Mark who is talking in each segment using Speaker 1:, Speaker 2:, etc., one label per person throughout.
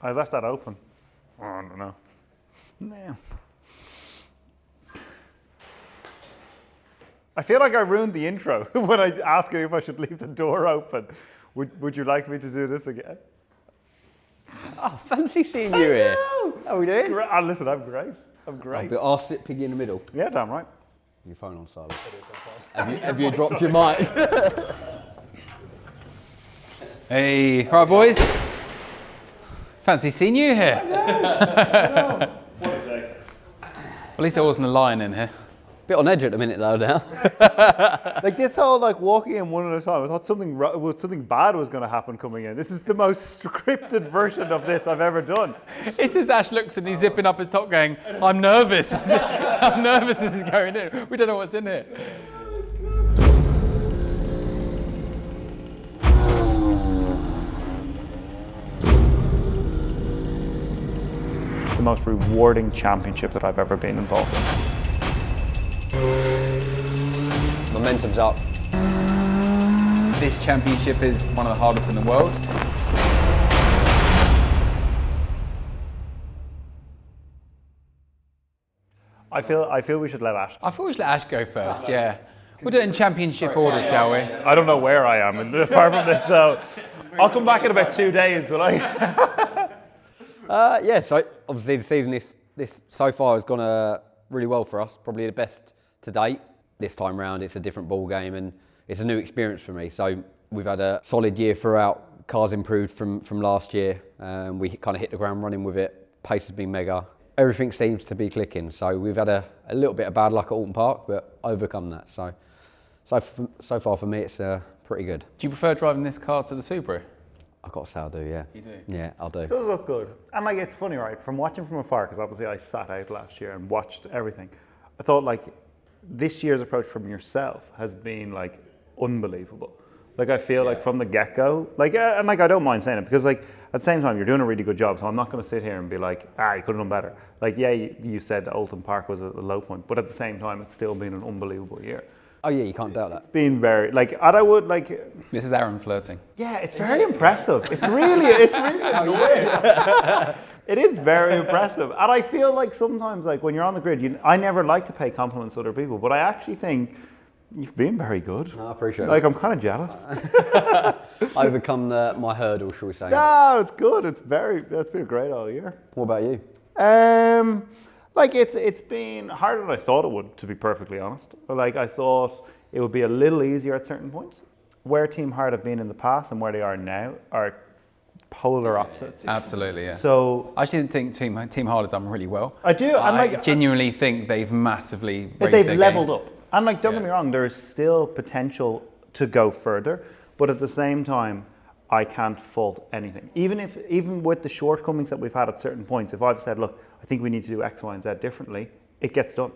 Speaker 1: I left that open. Oh, I don't know. No. I feel like I ruined the intro when I asked you if I should leave the door open. Would you like me to do this again?
Speaker 2: Oh, fancy seeing you here. How are we doing?
Speaker 1: Listen, I'm great. I'm great.
Speaker 2: I'll sit piggy in the middle.
Speaker 1: Yeah, damn right.
Speaker 2: Your phone on silent. Have you dropped your mic?
Speaker 3: Hey, right boys. Fancy seeing you here.
Speaker 1: I know. What a day.
Speaker 3: At least there wasn't a lion in here.
Speaker 2: Bit on edge at the minute though now.
Speaker 1: Like this whole walking in one at a time, I thought something bad was going to happen coming in. This is the most scripted version of this I've ever done.
Speaker 3: It's as Ash looks and he's zipping up his top going, I'm nervous. I'm nervous this is going in. We don't know what's in here.
Speaker 1: It's the most rewarding championship that I've ever been involved in.
Speaker 2: Momentum's up.
Speaker 3: This championship is one of the hardest in the world.
Speaker 1: I feel we should let Ash.
Speaker 3: I thought we should let Ash go first, yeah. We'll do it in championship order, shall we?
Speaker 1: I don't know where I am apart from this, so I'll come back in about 2 days, will I?
Speaker 2: Yeah, so obviously the season this so far has gone really well for us, probably the best to date. This time round it's a different ball game and it's a new experience for me. So we've had a solid year throughout. Cars improved from last year. We kind of hit the ground running with it. Pace has been mega. Everything seems to be clicking. So we've had a little bit of bad luck at Donnington Park, but overcome that. So far for me it's pretty good.
Speaker 3: Do you prefer driving this car to the Subaru?
Speaker 2: I've got to say I do, yeah.
Speaker 3: You do?
Speaker 2: Yeah, I'll do.
Speaker 1: It does look good. And it's funny, right? From watching from afar, because obviously I sat out last year and watched everything. I thought this year's approach from yourself has been unbelievable. I feel from the get-go, and I don't mind saying it because at the same time you're doing a really good job, so I'm not going to sit here and be you could have done better. Yeah, you said Donnington Park was a low point, but at the same time it's still been an unbelievable year.
Speaker 2: Oh yeah, you can't doubt that.
Speaker 1: It's been very and I would
Speaker 3: This is Aaron flirting.
Speaker 1: Yeah, it's very impressive. It's really annoying. It is very impressive. And I feel sometimes when you're on the grid, I never like to pay compliments to other people, but I actually think you've been very good.
Speaker 2: No, I appreciate it.
Speaker 1: I'm kind of jealous.
Speaker 2: Overcome my hurdle, shall we say.
Speaker 1: No, it's good. It's been great all year.
Speaker 2: What about you?
Speaker 1: It's been harder than I thought it would, to be perfectly honest. I thought it would be a little easier at certain points. Where Team Hard have been in the past and where they are now are polar opposites.
Speaker 3: Absolutely, yeah.
Speaker 1: So
Speaker 3: I actually think Team Hard have done really well.
Speaker 1: I do.
Speaker 3: I genuinely think they've massively raised
Speaker 1: they've
Speaker 3: their
Speaker 1: leveled
Speaker 3: game.
Speaker 1: up. And don't get me wrong, there is still potential to go further, but at the same time, I can't fault anything. Even with the shortcomings that we've had at certain points, if I've said, look, I think we need to do X, Y, and Z differently, it gets done.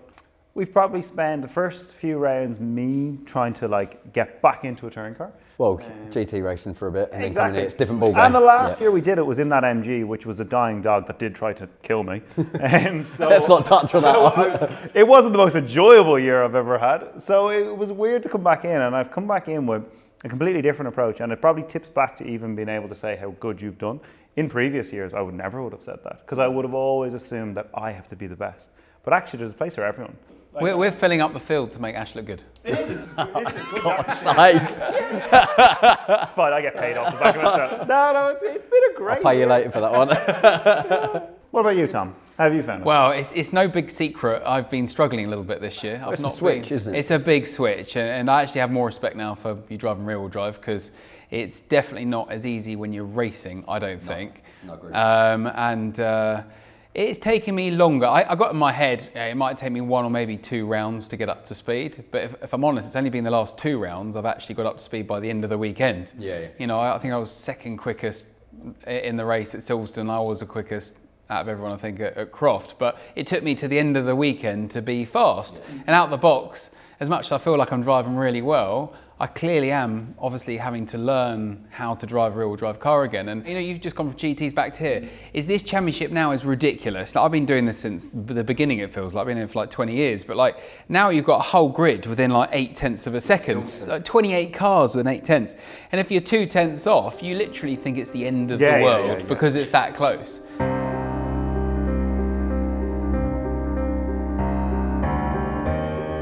Speaker 1: We've probably spent the first few rounds me trying to get back into a touring car.
Speaker 2: Well, GT racing for a bit and
Speaker 1: exactly.
Speaker 2: then coming in, it's a different ball game.
Speaker 1: And the last year we did it was in that MG, which was a dying dog that did try to kill me. So
Speaker 2: let's not touch on that one.
Speaker 1: It wasn't the most enjoyable year I've ever had. So it was weird to come back in, and I've come back in with a completely different approach, and it probably tips back to even being able to say how good you've done. In previous years, I would never have said that, because I would have always assumed that I have to be the best. But actually, there's a place for everyone.
Speaker 3: We're filling up the field to make Ash look good.
Speaker 1: It is. It's good.
Speaker 2: God's sake.
Speaker 1: It's fine. I get paid off the back of it. No, it's been a great.
Speaker 2: I'll pay you later for that one.
Speaker 1: What about you, Tom? How have you found it?
Speaker 3: Well, it's no big secret. I've been struggling a little bit this year.
Speaker 2: It's a switch, isn't it?
Speaker 3: It's a big switch, and I actually have more respect now for you driving rear-wheel drive, because it's definitely not as easy when you're racing, I don't think.
Speaker 2: No, agree.
Speaker 3: It's taken me longer. I got in my head, it might take me 1 or maybe 2 rounds to get up to speed. But if I'm honest, it's only been the last 2 rounds I've actually got up to speed by the end of the weekend.
Speaker 2: Yeah.
Speaker 3: I think I was second quickest in the race at Silverstone. I was the quickest out of everyone, I think, at Croft. But it took me to the end of the weekend to be fast. And out the box, as much as I feel like I'm driving really well, I clearly am obviously having to learn how to drive a rear-wheel drive car again. And you've just gone from GTs back to here. Is this championship now is ridiculous? Like, I've been doing this since the beginning, it feels like. I've been here for like 20 years. But like now you've got a whole grid within like 0.8 of a second. Like 28 cars within 0.8. And if you're 0.2 off, you literally think it's the end of the world because it's that close.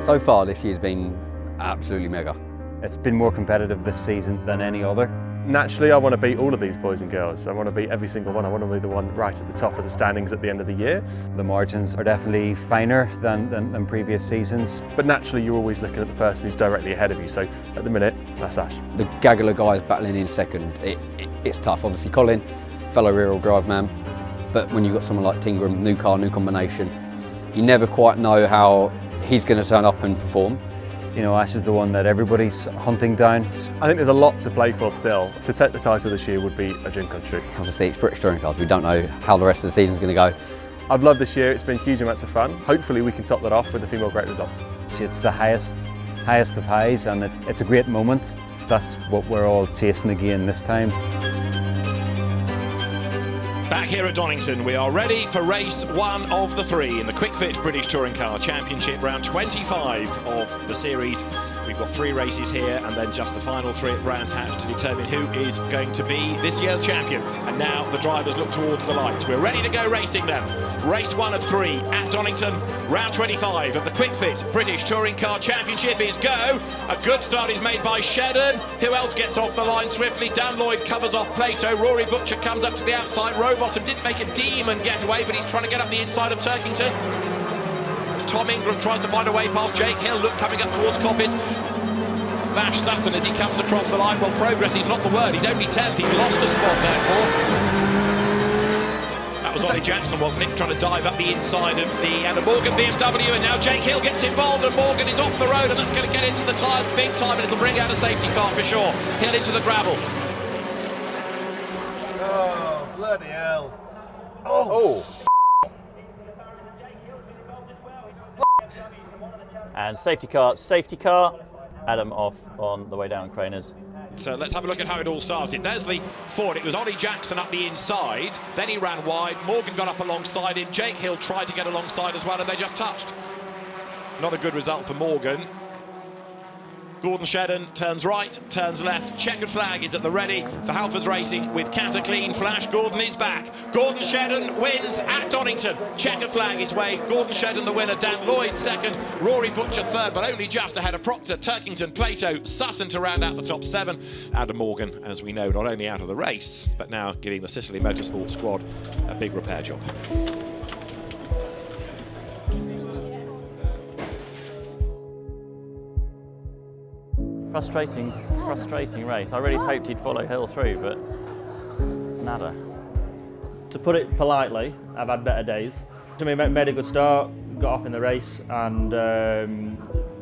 Speaker 2: So far this year's been absolutely mega.
Speaker 4: It's been more competitive this season than any other.
Speaker 5: Naturally, I want to beat all of these boys and girls. I want to beat every single one. I want to be the one right at the top of the standings at the end of the year.
Speaker 4: The margins are definitely finer than previous seasons.
Speaker 5: But naturally, you're always looking at the person who's directly ahead of you. So at the minute, that's Ash.
Speaker 2: The gaggle of guys battling in second, it's tough. Obviously Colin, fellow rear-wheel drive man, but when you've got someone like Tingram, new car, new combination, you never quite know how he's going to turn up and perform.
Speaker 4: You know, Ash is the one that everybody's hunting down.
Speaker 5: I think there's a lot to play for still. To take the title this year would be a dream come true.
Speaker 2: Obviously it's British touring cars, we don't know how the rest of the season's going to go.
Speaker 5: I've loved this year, it's been huge amounts of fun. Hopefully we can top that off with a few more great results.
Speaker 4: It's the highest of highs, and it's a great moment. So that's what we're all chasing again this time.
Speaker 6: Back here at Donnington, we are ready for race 1 of the 3 in the Quick Fit British Touring Car Championship, round 25 of the series. We've got 3 races here and then just the final 3 at Brands Hatch to determine who is going to be this year's champion. And now the drivers look towards the lights. We're ready to go racing then. Race 1 of 3 at Donnington, round 25 of the Quick Fit British Touring Car Championship is go. A good start is made by Shedden. Who else gets off the line swiftly? Dan Lloyd covers off Plato. Rory Butcher comes up to the outside. Rowbottom didn't make a demon getaway, but he's trying to get up the inside of Turkington. As Tom Ingram tries to find a way past Jake Hill, look coming up towards Coppice. Vash Sutton as he comes across the line. Well, progress is not the word. He's only 10th. He's lost a spot, therefore. That was Ollie Jackson, wasn't it? Trying to dive up the inside of the Anna Morgan BMW, and now Jake Hill gets involved, and Morgan is off the road, and that's going to get into the tyres big time, and it'll bring out a safety car for sure. Hill into the gravel.
Speaker 7: Oh, bloody hell. Oh.
Speaker 8: And safety car, Adam off on the way down Craners.
Speaker 6: So let's have a look at how it all started. There's the Ford. It was Ollie Jackson up the inside. Then he ran wide. Morgan got up alongside him. Jake Hill tried to get alongside as well, and they just touched. Not a good result for Morgan. Gordon Shedden turns right, turns left. Checkered flag is at the ready for Halfords Racing with Cataclean Flash. Gordon is back. Gordon Shedden wins at Donnington. Checkered flag is waved. Gordon Shedden the winner. Dan Lloyd second. Rory Butcher third, but only just ahead of Proctor, Turkington, Plato, Sutton to round out the top 7. Adam Morgan, as we know, not only out of the race, but now giving the Sicily Motorsport squad a big repair job.
Speaker 8: Frustrating race. I really hoped he'd follow Hill through, but nada.
Speaker 9: To put it politely, I've had better days. I mean, made a good start, got off in the race, and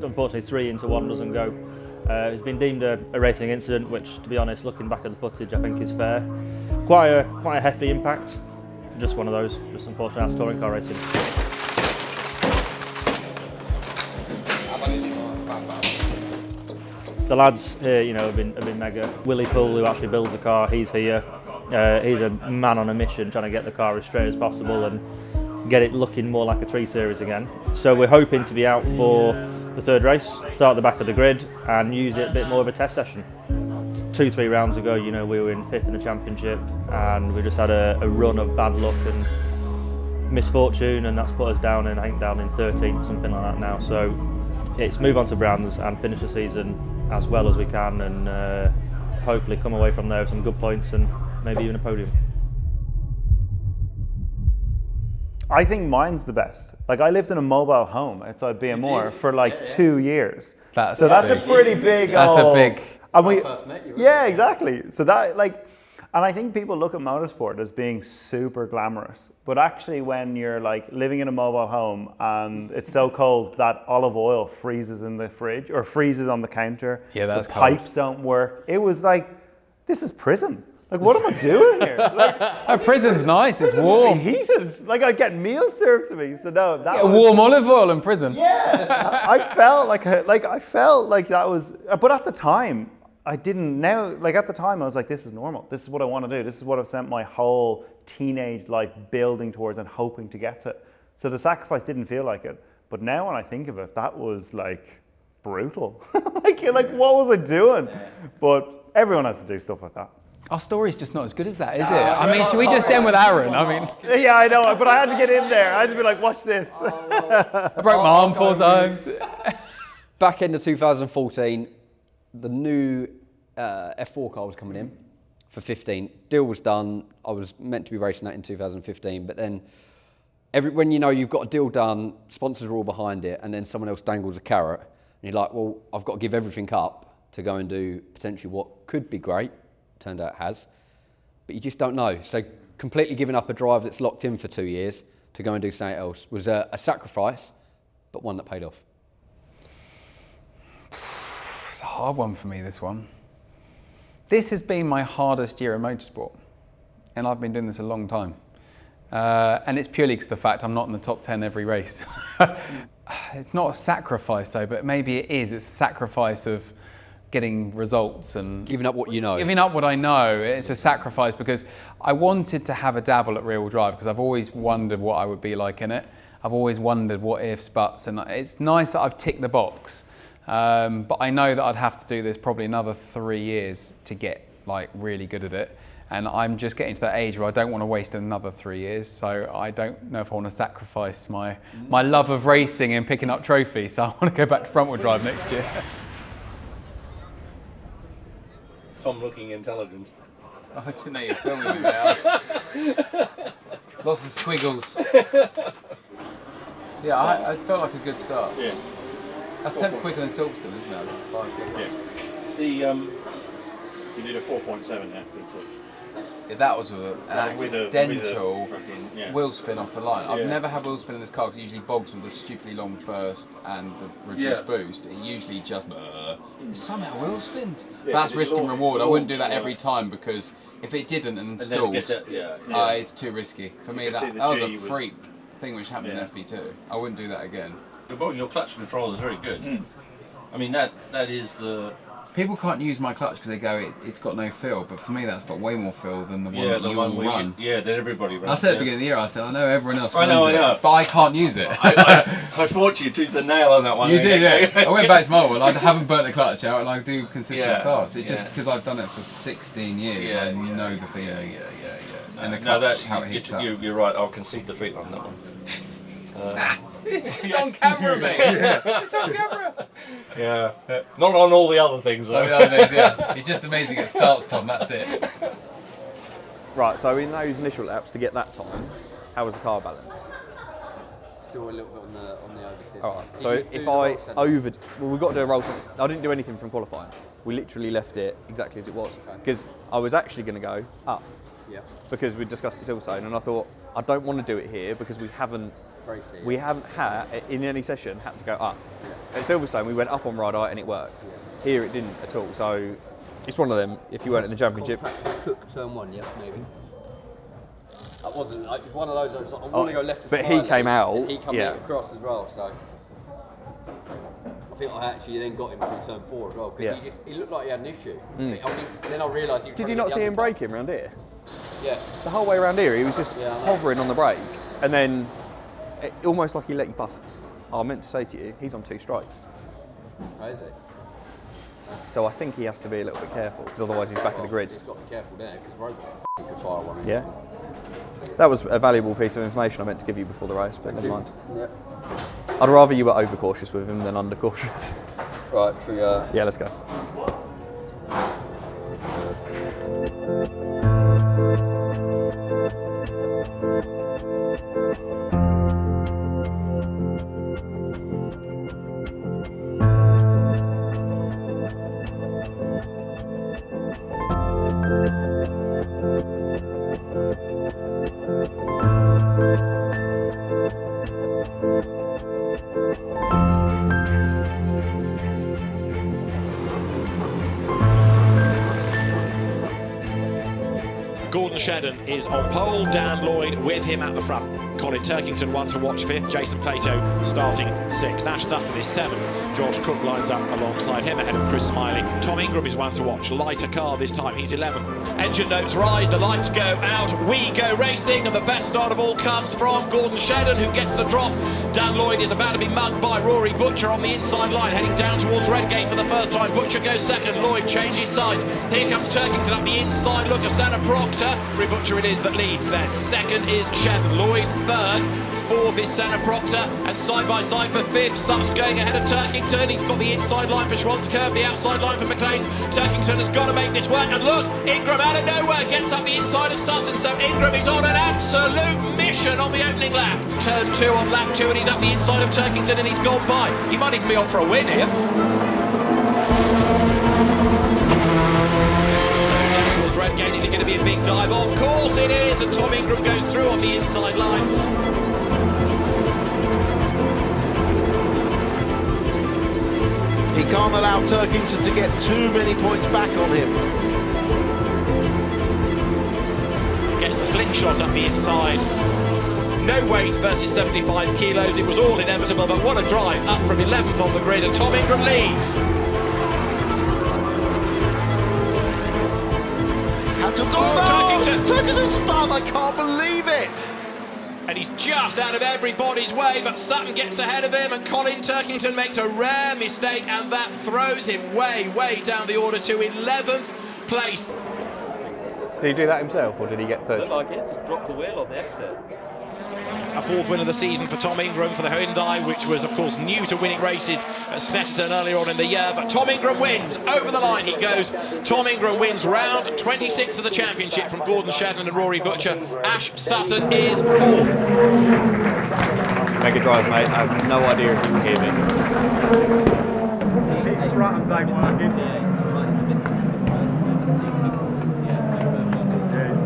Speaker 9: unfortunately 3 into 1 doesn't go. It's been deemed a racing incident, which, to be honest, looking back at the footage, I think is fair. Quite a hefty impact. Just one of those. Just unfortunate as touring car racing. The lads here, have been mega. Willie Poole, who actually builds the car, he's here. He's a man on a mission, trying to get the car as straight as possible and get it looking more like a 3 Series again. So we're hoping to be out for the 3rd race, start at the back of the grid, and use it a bit more of a test session. 2-3 rounds ago, we were in 5th in the championship, and we just had a run of bad luck and misfortune, and that's put us down in 13th, something like that now. So it's move on to Brands and finish the season as well as we can, and hopefully come away from there with some good points and maybe even a podium.
Speaker 1: I think mine's the best. Like, I lived in a mobile home outside BMR for like 2 years.
Speaker 3: That's
Speaker 1: a pretty big.
Speaker 3: That's a big.
Speaker 1: And we, yeah, exactly. So that and I think people look at motorsport as being super glamorous, but actually when you're like living in a mobile home and it's so cold that olive oil freezes in the fridge or freezes on the counter,
Speaker 3: Yeah, that's
Speaker 1: the
Speaker 3: cold.
Speaker 1: pipes don't work. It was like, this is prison. Like, what am I doing here? Like,
Speaker 3: Oh, prison's nice. It's warm.
Speaker 1: heated. Like, I get meals served to me. So no, that
Speaker 3: Get
Speaker 1: was,
Speaker 3: warm olive oil in prison.
Speaker 1: Yeah, I felt like that was. But at the time, I didn't. Now, like at the time, I was like, this is normal. This is what I want to do. This is what I've spent my whole teenage life building towards and hoping to get to. So the sacrifice didn't feel like it. But now, when I think of it, that was like brutal. like what was I doing? But everyone has to do stuff like that.
Speaker 3: Our story's just not as good as that, is it? I mean, should we just end with Aaron? I mean,
Speaker 1: Yeah, I know, but I had to get in there. I had to be like, watch this.
Speaker 3: I broke my arm 4 times.
Speaker 2: Back end of 2014, the new F4 car was coming in for 15. Deal was done. I was meant to be racing that in 2015, but then when you know you've got a deal done, sponsors are all behind it, and then someone else dangles a carrot, and you're like, well, I've got to give everything up to go and do potentially what could be great. Turned out it has, but you just don't know. So completely giving up a drive that's locked in for 2 years to go and do something else was a sacrifice, but one that paid off.
Speaker 3: It's a hard one for me, this one. This has been my hardest year in motorsport, and I've been doing this a long time. And it's purely because of the fact I'm not in the top 10 every race. It's not a sacrifice though, but maybe it is. It's a sacrifice of getting results and
Speaker 2: Giving up what you know.
Speaker 3: giving up what I know. It's a sacrifice because I wanted to have a dabble at rear-wheel drive because I've always wondered what I would be like in it. I've always wondered what ifs, buts, and it's nice that I've ticked the box. But I know that I'd have to do this probably another 3 years to get like really good at it. And I'm just getting to that age where I don't want to waste another 3 years. So I don't know if I want to sacrifice my love of racing and picking up trophies. So I want to go back to front-wheel drive next year.
Speaker 10: Tom looking intelligent.
Speaker 3: Oh, I didn't know you were filming me, mate. Lots of squiggles. Yeah, I felt like a good start.
Speaker 10: Yeah.
Speaker 3: That's 10th quicker than Silverstone, isn't it?
Speaker 10: Yeah. You did a 4.7 FP2.
Speaker 3: Yeah, that was an accidental
Speaker 10: fucking,
Speaker 3: wheel spin off the line. I've
Speaker 10: Yeah.
Speaker 3: never had wheel spin in this car because it usually bogs with the stupidly long first and the reduced boost. It usually just somehow wheel spinned.
Speaker 10: Yeah,
Speaker 3: That's risk and reward. I wouldn't do that
Speaker 10: launch,
Speaker 3: every time because if it didn't and
Speaker 10: then
Speaker 3: stalled,
Speaker 10: it gets
Speaker 3: it's too risky. For me,
Speaker 10: You can see
Speaker 3: that
Speaker 10: the
Speaker 3: was a
Speaker 10: G was-
Speaker 3: freak thing which happened in FP2. I wouldn't do that again.
Speaker 10: Your clutch control is very good. I mean, that is the...
Speaker 3: People can't use my clutch because they go, it's got no feel, but for me that's got way more feel than the one that you all run.
Speaker 10: that everybody runs.
Speaker 3: I said at the beginning of the year, I said, I know everyone else
Speaker 10: I
Speaker 3: runs
Speaker 10: know.
Speaker 3: it, but I can't use it.
Speaker 10: I fought you tooth and nail on that one.
Speaker 3: You did, yeah. I went back to my one, I haven't burnt the clutch out and I do consistent starts. It's just because I've done it for 16 years, I know the feeling. And the clutch, how it hits up.
Speaker 10: You're right, I'll concede defeat on that one.
Speaker 3: It's on camera, mate. It's on camera.
Speaker 10: Yeah. Not on all the other things, though.
Speaker 3: It's just amazing it starts, Tom, that's it.
Speaker 11: Right, so in those initial laps to get that time, how was the car balance?
Speaker 2: Still a little bit on the oversteer.
Speaker 11: All right, so if I we've got to do a roll. I didn't do anything from qualifying. We literally left it exactly as it was because I was actually going to go up.
Speaker 2: Yeah.
Speaker 11: Because we discussed it Silverstone, and I thought I don't want to do it here because we haven't had in any session had to go up. Yeah. At Silverstone we went up on ride height and it worked. Yeah. Here it didn't at all. So it's one of them. If you weren't in the championship,
Speaker 2: Cook turn 1, yeah, maybe. That wasn't like one of those. I want to go left.
Speaker 11: But he came out.
Speaker 2: And he came across as well. So I think I actually then got him through turn 4 as well because he looked like he had an issue. I think then I realised.
Speaker 11: Did you not see him braking around here?
Speaker 2: Yeah.
Speaker 11: The whole way around here, he was just hovering on the brake, and then almost like he let you pass. I meant to say to you, he's on 2 strikes.
Speaker 2: Crazy.
Speaker 11: So I think he has to be a little bit careful, because otherwise he's back in the grid.
Speaker 2: He's got to be careful there, because Robot could fire one.
Speaker 11: Yeah. That was a valuable piece of information I meant to give you before the race, but never mind.
Speaker 2: Yep.
Speaker 11: I'd rather you were overcautious with him than undercautious.
Speaker 2: Right, should we go?
Speaker 11: Yeah, let's go.
Speaker 6: Shedden is on pole. Dan Lloyd with him at the front. Colin Turkington one to watch 5th. Jason Plato starting 6th. Ash Sutton is 7th. Josh Cook lines up alongside him ahead of Chris Smiley. Tom Ingram is one to watch. Lighter car this time, he's 11th. Engine notes rise, the lights go out. We go racing, and the best start of all comes from Gordon Shedden, who gets the drop. Dan Lloyd is about to be mugged by Rory Butcher on the inside line, heading down towards Redgate for the first time. Butcher goes second, Lloyd changes sides. Here comes Turkington up the inside look of Santa Proctor. Rory Butcher it is that leads then. Second is Shedden, Lloyd third. 4th is Santa Proctor, and side by side for 5th. Sutton's going ahead of Turkington. He's got the inside line for Schwanzkirk, the outside line for McLean's. Turkington has got to make this work, and look, Ingram out of nowhere gets up the inside of Sutton, so Ingram is on an absolute mission on the opening lap. Turn 2 on lap 2, and he's up the inside of Turkington, and he's gone by. He might even be on for a win here. So down towards Redgate, is it going to be a big dive? Of course it is, and Tom Ingram goes through on the inside line.
Speaker 7: He can't allow Turkington to get too many points back on him.
Speaker 6: Gets the slingshot up the inside. No weight versus 75 kilos. It was all inevitable, but what a drive up from 11th on the grid, and Tom Ingram leads.
Speaker 7: Turkington spun, I can't believe it.
Speaker 6: And he's just out of everybody's way, but Sutton gets ahead of him, and Colin Turkington makes a rare mistake, and that throws him way down the order to 11th place.
Speaker 11: Did he do that himself, or did he get pushed?
Speaker 8: Looked like it, just dropped the wheel on the exit.
Speaker 6: A 4th win of the season for Tom Ingram for the Hyundai, which was, of course, new to winning races at Snetterton earlier on in the year. But Tom Ingram wins. Over the line he goes. Tom Ingram wins round 26 of the championship from Gordon Shedden and Rory Butcher. Ash Sutton is 4th.
Speaker 11: Mega drive, mate. I have no idea if you can hear me.
Speaker 1: These buttons ain't working.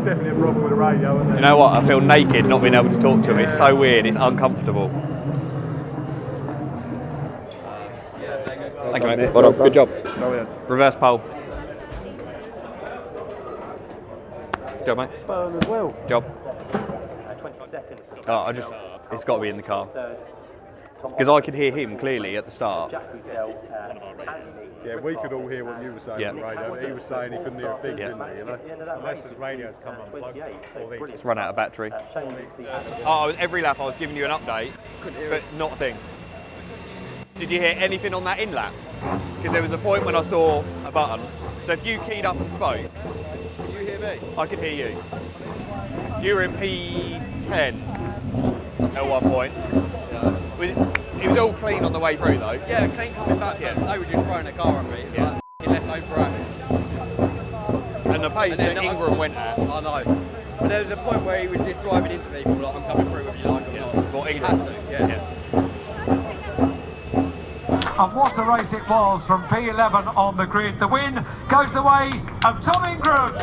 Speaker 1: Definitely a problem with the radio, isn't
Speaker 11: Do you know what? I feel naked not being able to talk to him. It's so weird. It's uncomfortable. Thank you, mate. Well done. Good job. Reverse pole. Good job, mate.
Speaker 7: Burn as well.
Speaker 11: Job. 20 seconds. Oh, it's got to be in the car. Because I could hear him clearly at the start.
Speaker 12: Yeah, we could all hear what you were saying on the radio, but he was saying he couldn't hear a thing, didn't he? You know?
Speaker 1: Unless the radio's come on.
Speaker 11: It's run out of battery. Every lap I was giving you an update, but not a thing. Did you hear anything on that in lap? Because there was a point when I saw a button. So if you keyed up and spoke, could you hear me? I could hear you. You were in P10 at one point. It was all clean on the way through though. Yeah, clean coming back. Yeah, they were just throwing a car at me. Yeah, he left over at. And the pace that Ingram went at. I know. But there was a point where he was just driving into people like, I'm coming through with you like or not. Well, Ingram. Yeah.
Speaker 13: And what a race it was from P11 on the grid. The win goes the way of Tom Ingram.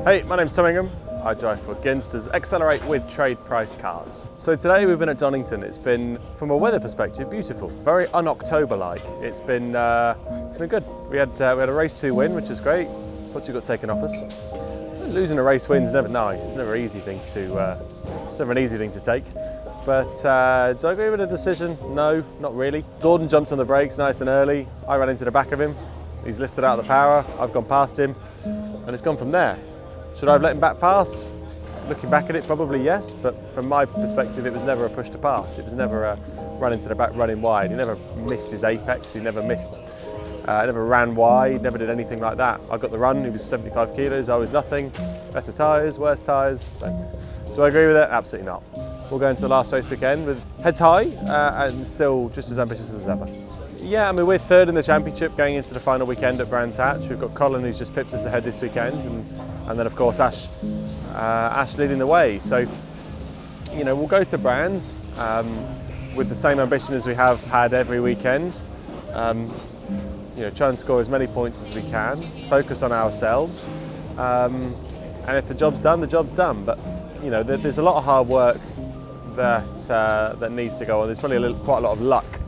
Speaker 5: Hey, my name's Tom Ingram. I drive for Ginster's Accelerate with Trade Price cars. So today we've been at Donnington. It's been, from a weather perspective, beautiful. Very un-October-like. It's been good. We had a race 2 win, which is great. Butcher got taken off us. Losing a race win's never nice. It's never an easy thing to take. But do I agree with the decision? No, not really. Gordon jumped on the brakes nice and early. I ran into the back of him. He's lifted out of the power. I've gone past him, and it's gone from there. Should I have let him back pass? Looking back at it, probably yes, but from my perspective, it was never a push to pass. It was never a run into the back, running wide. He never missed his apex. He never never ran wide, never did anything like that. I got the run, he was 75 kilos, I was nothing. Better tyres, worse tyres. Do I agree with it? Absolutely not. We'll go into the last race weekend with heads high and still just as ambitious as ever. Yeah, I mean, we're 3rd in the championship going into the final weekend at Brands Hatch. We've got Colin, who's just pipped us ahead this weekend, and then of course Ash leading the way. So, you know, we'll go to Brands with the same ambition as we have had every weekend. You try and score as many points as we can, focus on ourselves, and if the job's done, the job's done. But there's a lot of hard work that needs to go on. There's probably quite a lot of luck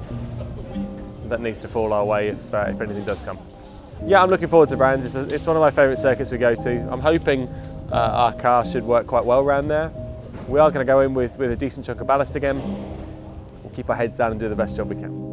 Speaker 5: that needs to fall our way if anything does come. Yeah, I'm looking forward to Brands. It's one of my favourite circuits we go to. I'm hoping our car should work quite well around there. We are going to go in with a decent chunk of ballast again. We'll keep our heads down and do the best job we can.